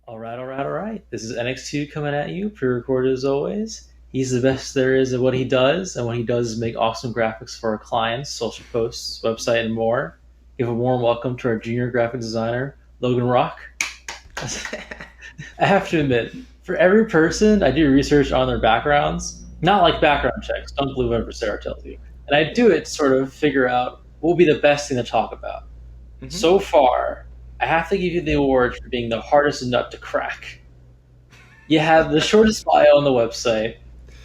All right. This is NX2 coming at you, pre-recorded as always. He's the best there is at what he does, and what he does is make awesome graphics for our clients, social posts, website, and more. Give a warm welcome to our junior graphic designer, Logan Rock. I have to admit, for every person, I do research on their backgrounds, not like background checks. Don't believe whatever Sarah tells you. And I do Yeah. it to sort of figure out what will be the best thing to talk about. hmm So far, I have to give you the award for being the hardest nut to crack. You have the shortest bio on the website,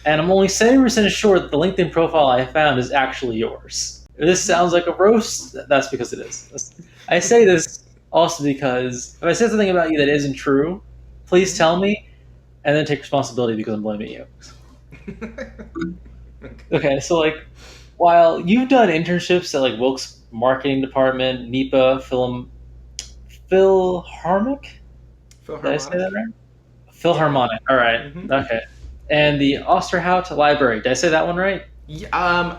and I'm only 70% sure that the LinkedIn profile I found is actually yours. If this hmm sounds like a roast, that's because it is. I say this also because if I say something about you that isn't true, please hmm tell me and then take responsibility because I'm blaming you. okay. Okay, so like, while you've done internships at like Wilkes marketing department, NEPA, Philharmonic, did I say that Philharmonic? right? Yeah. Philharmonic. All right. hmm Okay. And the Osterhout Library. Did I say that one right? Yeah,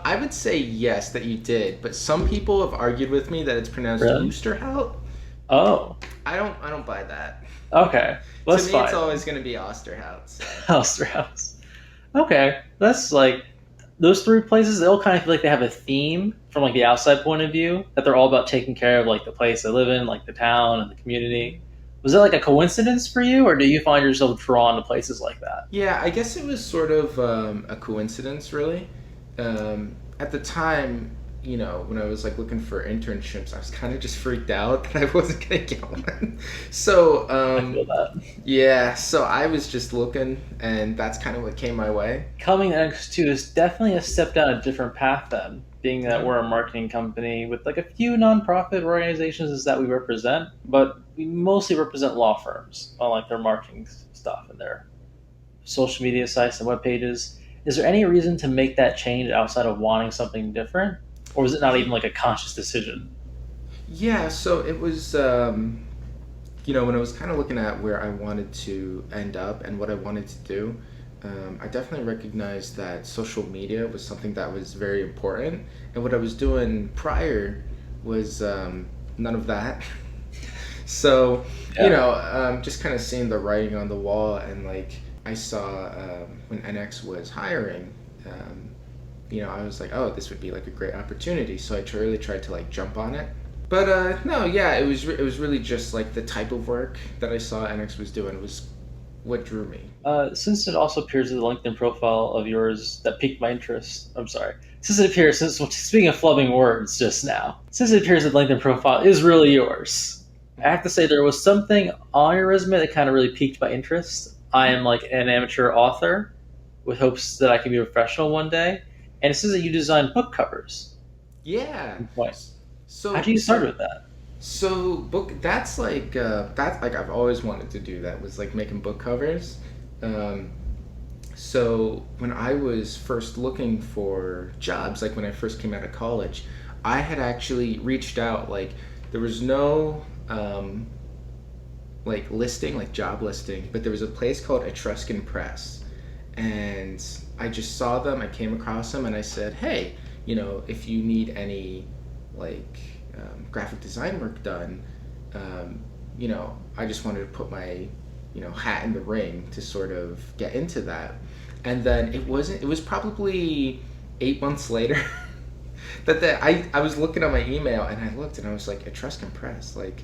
I would say yes that you did, but some people have argued with me that it's pronounced Really? Oosterhout. Oh. I don't buy that. Okay. Well, To that's me, it's fine. always going to be Osterhout. So. Osterhouse. Okay. That's like those three places. They all kind of feel like they have a theme from like the outside point of view that they're all about taking care of like the place they live in, like the town and the Mhm. community. Was that like a coincidence for you, or do you find yourself drawn to places like that? Yeah, I guess it was sort of a coincidence, really. At the time, when I was like looking for internships, I was kind of just freaked out that I wasn't gonna get one. So, I feel that. yeah, so I was just looking, and that's kind of what came my way. Coming to X2 is definitely a step down a different path then, being that hmm we're a marketing company with like a few nonprofit organizations that we represent, but we mostly represent law firms on like their marketing stuff and their social media sites and web pages. Is there any reason to make that change outside of wanting something different? Or was it not even Ye- like a conscious decision? Yeah, so it was, when I was kind of looking at where I wanted to end up and what I wanted to do, I definitely recognized that social media was something that was very important. And what I was doing prior was none of that. So, Yeah. just kind of seeing the writing on the wall, and like I saw when NX was hiring, I was like, oh, this would be like a great opportunity. So I really tried to like jump on it. But no, yeah, it was really just like the type of work that I saw NX was doing was what drew me. Since it also appears in the LinkedIn profile of yours that piqued my interest, I'm sorry. Since it appears, since well, speaking of flubbing words just now, since it appears that the LinkedIn profile is really yours, I hmm have to say there was something on your resume that kind of really piqued my interest. I hmm am like an amateur author with hopes that I can be a professional one day, and it says that you design book covers. Yeah. Point. How So did you start so with that? so book that's like I've always wanted to do that was like making book covers. Um, so when I was first looking for jobs, like when I first came out of college, I had actually reached out. Like there was no like listing, like job listing, but there was a place called Etruscan Press, and I just saw them. I came across them, and I said, "Hey, if you need any like graphic design work done, I just wanted to put my hat in the ring to sort of get into that." And then it wasn't. It was probably 8 months later that I was looking at my email, and I looked, and I was like, Etruscan Press, like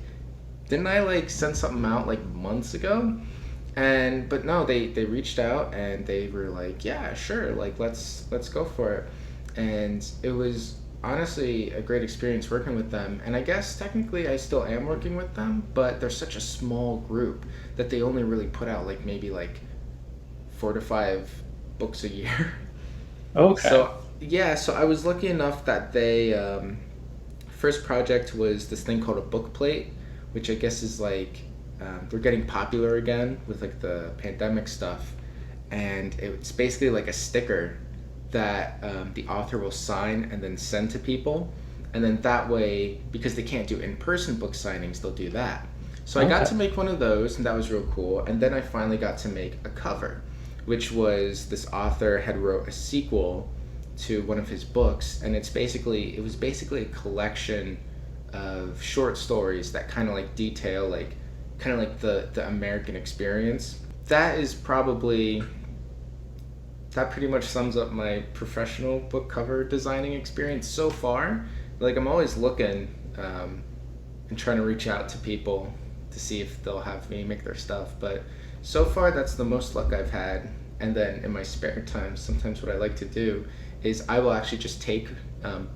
didn't I like send something out like months ago? And but no, they reached out and they were like, yeah, sure, like let's go for it. And it was honestly a great experience working with them. And I guess technically I still am working with them, but they're such a small group that they only really put out like maybe like 4 to 5 books a year. Okay. So yeah, so I was lucky enough that they first project was this thing called a book plate, which I guess is like they're getting popular again with like the pandemic stuff, and it's basically like a sticker that the author will sign and then send to people, and then that way, because they can't do in-person book signings, they'll do that. So I got Okay. to make one of those, and that was real cool. And then I finally got to make a cover, which was this author had wrote a sequel to one of his books, and it was basically a collection of short stories that kind of like detail like kind of like the American experience. That is probably that pretty much sums up my professional book cover designing experience so far. Like I'm always looking and trying to reach out to people to see if they'll have me make their stuff. But so far, that's the most luck I've had. And then in my spare time, sometimes what I like to do is I will actually just take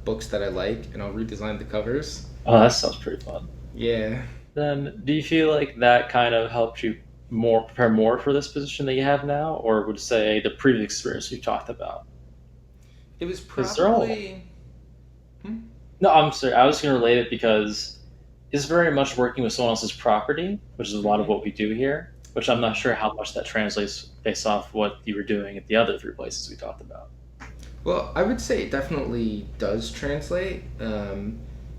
books that I like and I'll redesign the covers. Oh, that sounds pretty fun. Yeah, Then, do you feel like that kind of helped you more prepare more for this position that you have now, or would you say the previous experience you talked about? it was Because they're all. probably. Hmm? No, I'm sorry. I was going to relate it because it's very much working with someone else's property, which is a lot of Mm-hmm. what we do here. Which I'm not sure how much that translates based off what you were doing at the other three places we talked about. Well, I would say it definitely does translate.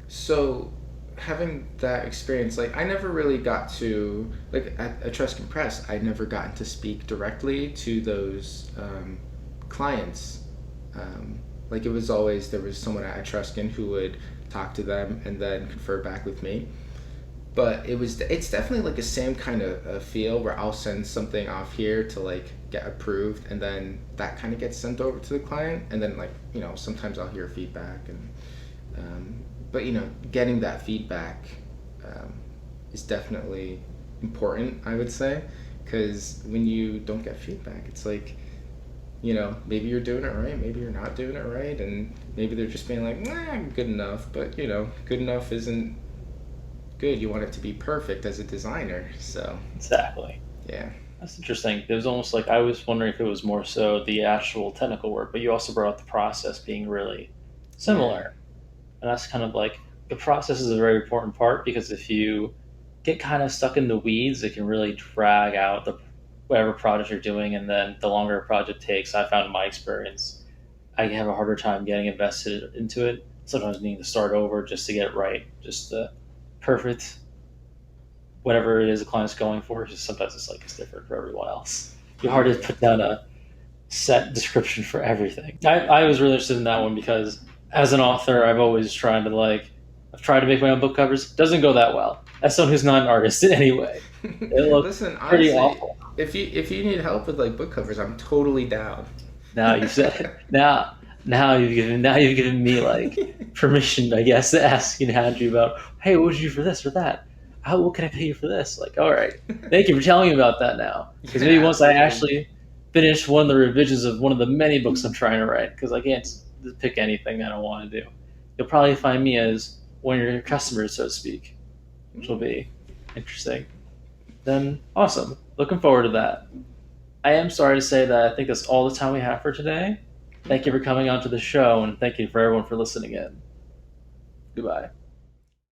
So having that experience, like I never really got to like at Etruscan Press, I never gotten to speak directly to those clients. Um, like it was always there was someone at Etruscan who would talk to them and then confer back with me. But it's definitely like a same kind of feel where I'll send something off here to like get approved and then that kind of gets sent over to the client and then like sometimes I'll hear feedback and um, but getting that feedback um, is definitely important, I would say, because when you don't get feedback it's like maybe you're doing it right, maybe you're not doing it right, and maybe they're just being like, nah, good enough, but good enough isn't good. You want it to be perfect as a designer. So Exactly. yeah, That's interesting. It was almost like I was wondering if it was more so the actual technical work, but you also brought up the process being really yeah, similar. And that's kind of like the process is a very important part because if you get kind of stuck in the weeds, it can really drag out the whatever project you're doing. And then the longer a project takes, I found in my experience, I have a harder time getting invested into it. Sometimes needing to start over just to get it right, just the perfect whatever it is the client's going for. Just sometimes it's different for everyone else. It'd be hard to yeah. put down a set description for everything. I was really interested in that one because as an author, I've always tried to I've tried to make my own book covers. Doesn't go that well. As someone who's not an artist in any way, they look Listen, pretty honestly, awful. if you need help with like book covers, I'm totally down. Now you've said it. Now you've given me like permission, I guess, to ask Andrew about, hey, what would you do for this or that? How what can I pay you for this? Like, all right, thank you for telling me about that now. Because maybe Yeah, once I absolutely. actually finish one of the revisions of one of the many books I'm trying to write, because I can't pick anything that I want to do, you'll probably find me as one of your customers, so to speak, which will be interesting. Then awesome. Looking forward to that. I am sorry to say that I think that's all the time we have for today. Thank you Okay. for coming onto the show, and thank you for everyone for listening in. Goodbye.